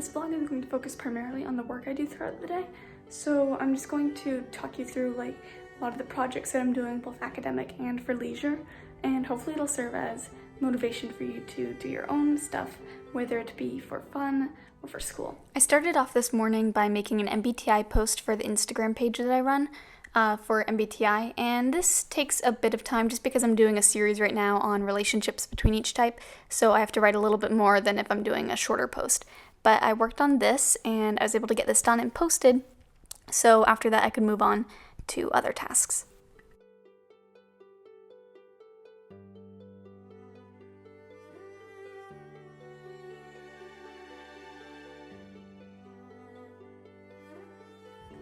This vlog is going to focus primarily on the work I do throughout the day. So I'm just going to talk you through like a lot of the projects that I'm doing, both academic and for leisure, and hopefully it'll serve as motivation for you to do your own stuff, whether it be for fun or for school. I started off this morning by making an MBTI post for the Instagram page that I run for MBTI, and this takes a bit of time just because I'm doing a series right now on relationships between each type, so I have to write a little bit more than if I'm doing a shorter post. But I worked on this and I was able to get this done and posted, so after that I could move on to other tasks.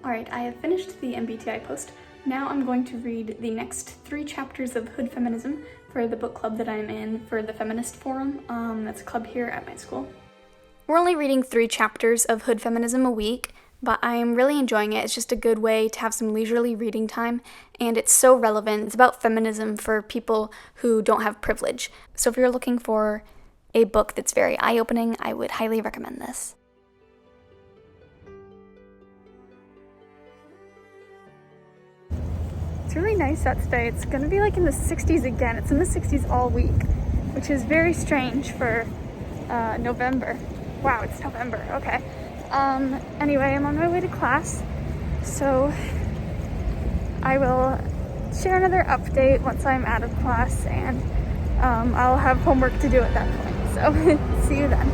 Alright, I have finished the MBTI post. Now I'm going to read the next 3 chapters of Hood Feminism for the book club that I'm in for the Feminist Forum. That's a club here at my school. We're only reading 3 chapters of Hood Feminism a week, but I'm really enjoying it. It's just a good way to have some leisurely reading time, and it's so relevant. It's about feminism for people who don't have privilege. So if you're looking for a book that's very eye-opening, I would highly recommend this. It's really nice out today. It's going to be like in the 60s again. It's in the 60s all week, which is very strange for November. Wow, it's November. Okay. Anyway, I'm on my way to class, so I will share another update once I'm out of class, and I'll have homework to do at that point. So see you then.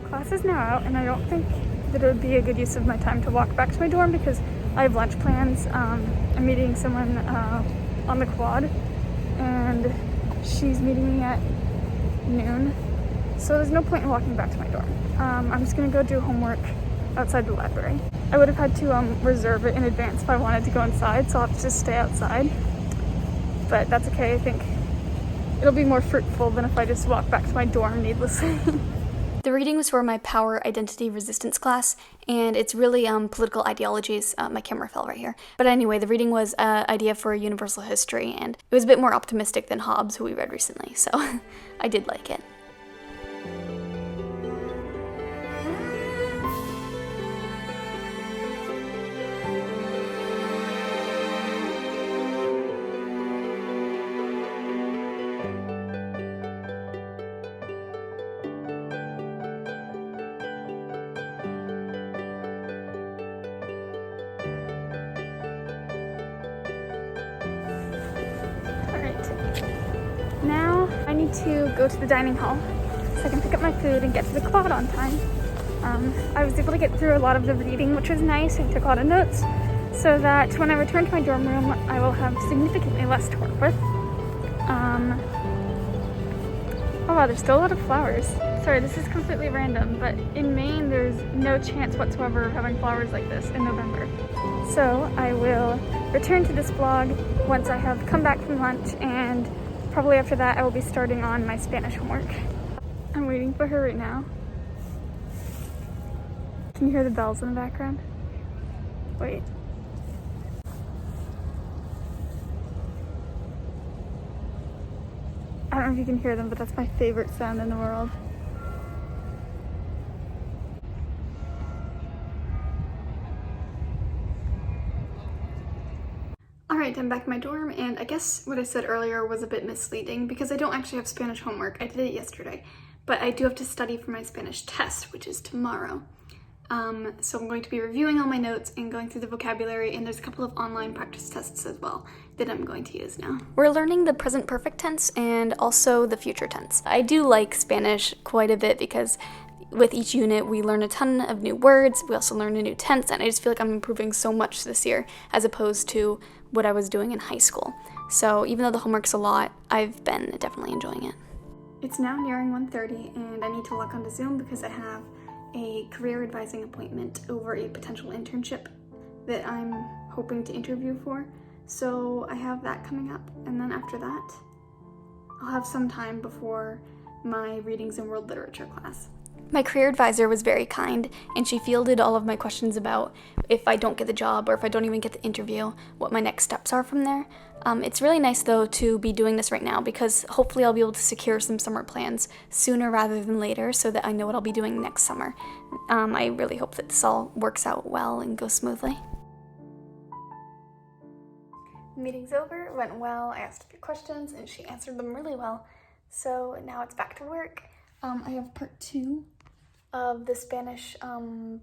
Class is now out, and I don't think that it would be a good use of my time to walk back to my dorm because I have lunch plans. I'm meeting someone on the quad, and she's meeting me at noon, so there's no point in walking back to my dorm. I'm just gonna go do homework outside the library. I would have had to reserve it in advance if I wanted to go inside, so I'll have to just stay outside, but that's okay. I think it'll be more fruitful than if I just walk back to my dorm needlessly. The reading was for my Power Identity Resistance class, and it's really political ideologies. My camera fell right here. But anyway, the reading was an idea for a universal history, and it was a bit more optimistic than Hobbes, who we read recently, so I did like it. Now I need to go to the dining hall so I can pick up my food and get to the quad on time. I was able to get through a lot of the reading, which was nice. I took a lot of notes so that when I return to my dorm room, I will have significantly less to work with. Oh wow, there's still a lot of flowers. Sorry, this is completely random, but in Maine, there's no chance whatsoever of having flowers like this in November. So I will return to this vlog once I have come back from lunch, and probably after that I will be starting on my Spanish homework. I'm waiting for her right now. Can you hear the bells in the background? Wait. I don't know if you can hear them, but that's my favorite sound in the world. Alright, I'm back in my dorm, and I guess what I said earlier was a bit misleading because I don't actually have Spanish homework. I did it yesterday, but I do have to study for my Spanish test, which is tomorrow. So I'm going to be reviewing all my notes and going through the vocabulary, and there's a couple of online practice tests as well that I'm going to use now. We're learning the present perfect tense and also the future tense. I do like Spanish quite a bit because with each unit we learn a ton of new words, we also learn a new tense, and I just feel like I'm improving so much this year as opposed to what I was doing in high school. So even though the homework's a lot, I've been definitely enjoying it. It's now nearing 1:30 and I need to log onto Zoom because I have a career advising appointment over a potential internship that I'm hoping to interview for. So I have that coming up, and then after that, I'll have some time before my readings and world literature class. My career advisor was very kind, and she fielded all of my questions about if I don't get the job or if I don't even get the interview, what my next steps are from there. It's really nice, though, to be doing this right now because hopefully I'll be able to secure some summer plans sooner rather than later so that I know what I'll be doing next summer. I really hope that this all works out well and goes smoothly. Meeting's over, it went well. I asked a few questions and she answered them really well. So now it's back to work. I have part 2 of the Spanish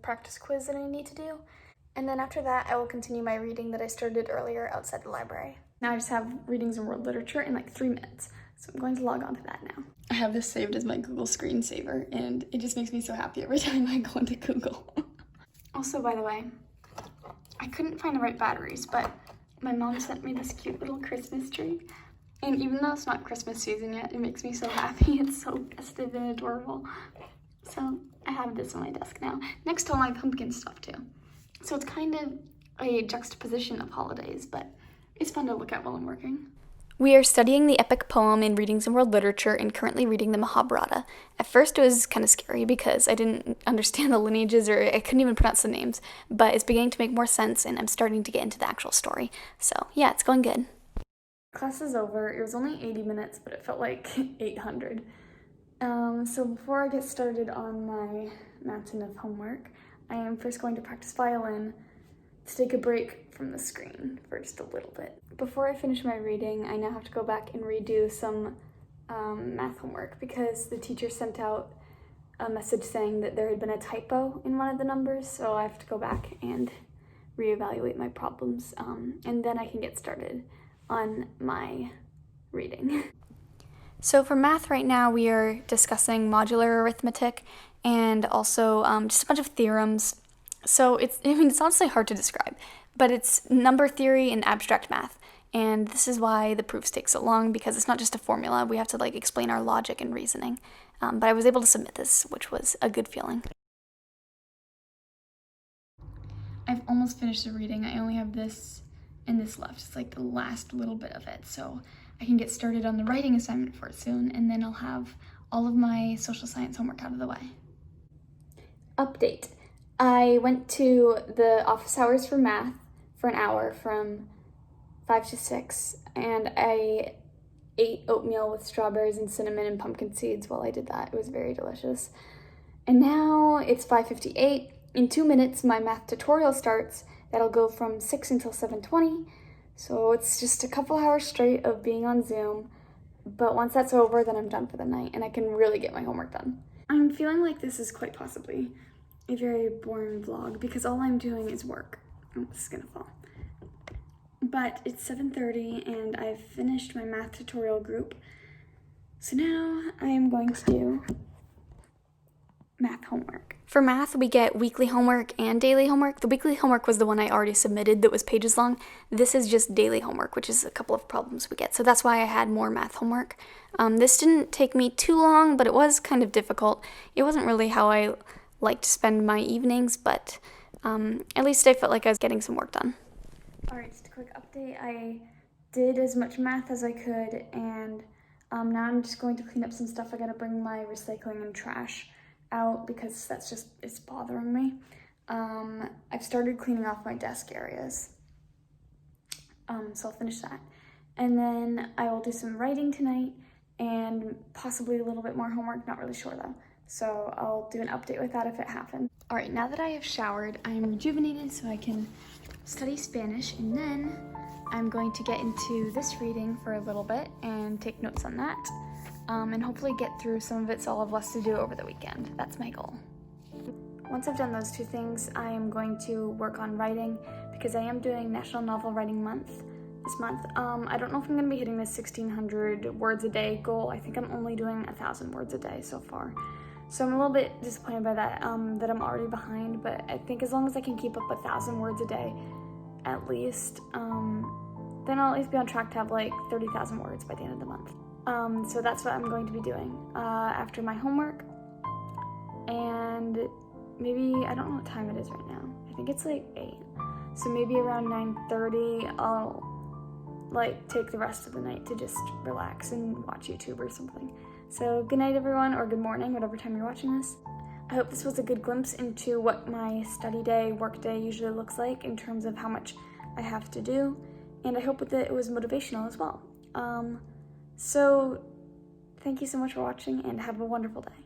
practice quiz that I need to do. And then after that, I will continue my reading that I started earlier outside the library. Now I just have readings in world literature in like 3 minutes. So I'm going to log on to that now. I have this saved as my Google screensaver and it just makes me so happy every time I go into Google. Also, by the way, I couldn't find the right batteries, but my mom sent me this cute little Christmas tree. And even though it's not Christmas season yet, it makes me so happy. It's so festive and adorable. So I have this on my desk now, next to all my pumpkin stuff too. So it's kind of a juxtaposition of holidays, but it's fun to look at while I'm working. We are studying the epic poem in Readings in World Literature and currently reading the Mahabharata. At first it was kind of scary because I didn't understand the lineages or I couldn't even pronounce the names, but it's beginning to make more sense and I'm starting to get into the actual story. So yeah, it's going good. Class is over. It was only 80 minutes, but it felt like 800. So before I get started on my mountain of homework, I am first going to practice violin to take a break from the screen for just a little bit. Before I finish my reading, I now have to go back and redo some math homework because the teacher sent out a message saying that there had been a typo in one of the numbers, so I have to go back and reevaluate my problems, and then I can get started on my reading. So for math right now, we are discussing modular arithmetic and also just a bunch of theorems. So it's honestly hard to describe, but it's number theory and abstract math. And this is why the proofs take so long, because it's not just a formula. We have to explain our logic and reasoning. But I was able to submit this, which was a good feeling. I've almost finished the reading. I only have this and this left. It's like the last little bit of it. So I can get started on the writing assignment for it soon, and then I'll have all of my social science homework out of the way. Update. I went to the office hours for math for an hour from 5 to 6, and I ate oatmeal with strawberries and cinnamon and pumpkin seeds while I did that. It was very delicious. And now it's 5:58. In 2 minutes, my math tutorial starts. That'll go from 6 until 7:20. So it's just a couple hours straight of being on Zoom. But once that's over, then I'm done for the night and I can really get my homework done. I'm feeling like this is quite possibly a very boring vlog because all I'm doing is work. Oh, this is gonna fall. But it's 7:30 and I've finished my math tutorial group. So now I am going to do math homework. For math, we get weekly homework and daily homework. The weekly homework was the one I already submitted that was pages long. This is just daily homework, which is a couple of problems we get. So that's why I had more math homework. This didn't take me too long, but it was kind of difficult. It wasn't really how I like to spend my evenings, but at least I felt like I was getting some work done. All right, just a quick update. I did as much math as I could, and now I'm just going to clean up some stuff. I gotta bring my recycling and trash out because it's bothering me. I've started cleaning off my desk areas, so I'll finish that. And then I will do some writing tonight and possibly a little bit more homework, not really sure though. So I'll do an update with that if it happens. All right, now that I have showered, I am rejuvenated so I can study Spanish, and then I'm going to get into this reading for a little bit and take notes on that. And hopefully get through some of it so I'll have less to do over the weekend. That's my goal. Once I've done those two things, I am going to work on writing because I am doing National Novel Writing Month this month. I don't know if I'm going to be hitting this 1,600 words a day goal. I think I'm only doing 1,000 words a day so far. So I'm a little bit disappointed by that, that I'm already behind, but I think as long as I can keep up 1,000 words a day at least, then I'll at least be on track to have like 30,000 words by the end of the month. So that's what I'm going to be doing after my homework, and maybe, I don't know what time it is right now. I think it's like 8. So maybe around 9:30 I'll like take the rest of the night to just relax and watch YouTube or something. So good night everyone, or good morning, whatever time you're watching this. I hope this was a good glimpse into what my study day, work day usually looks like in terms of how much I have to do, and I hope that it was motivational as well. So thank you so much for watching, and have a wonderful day.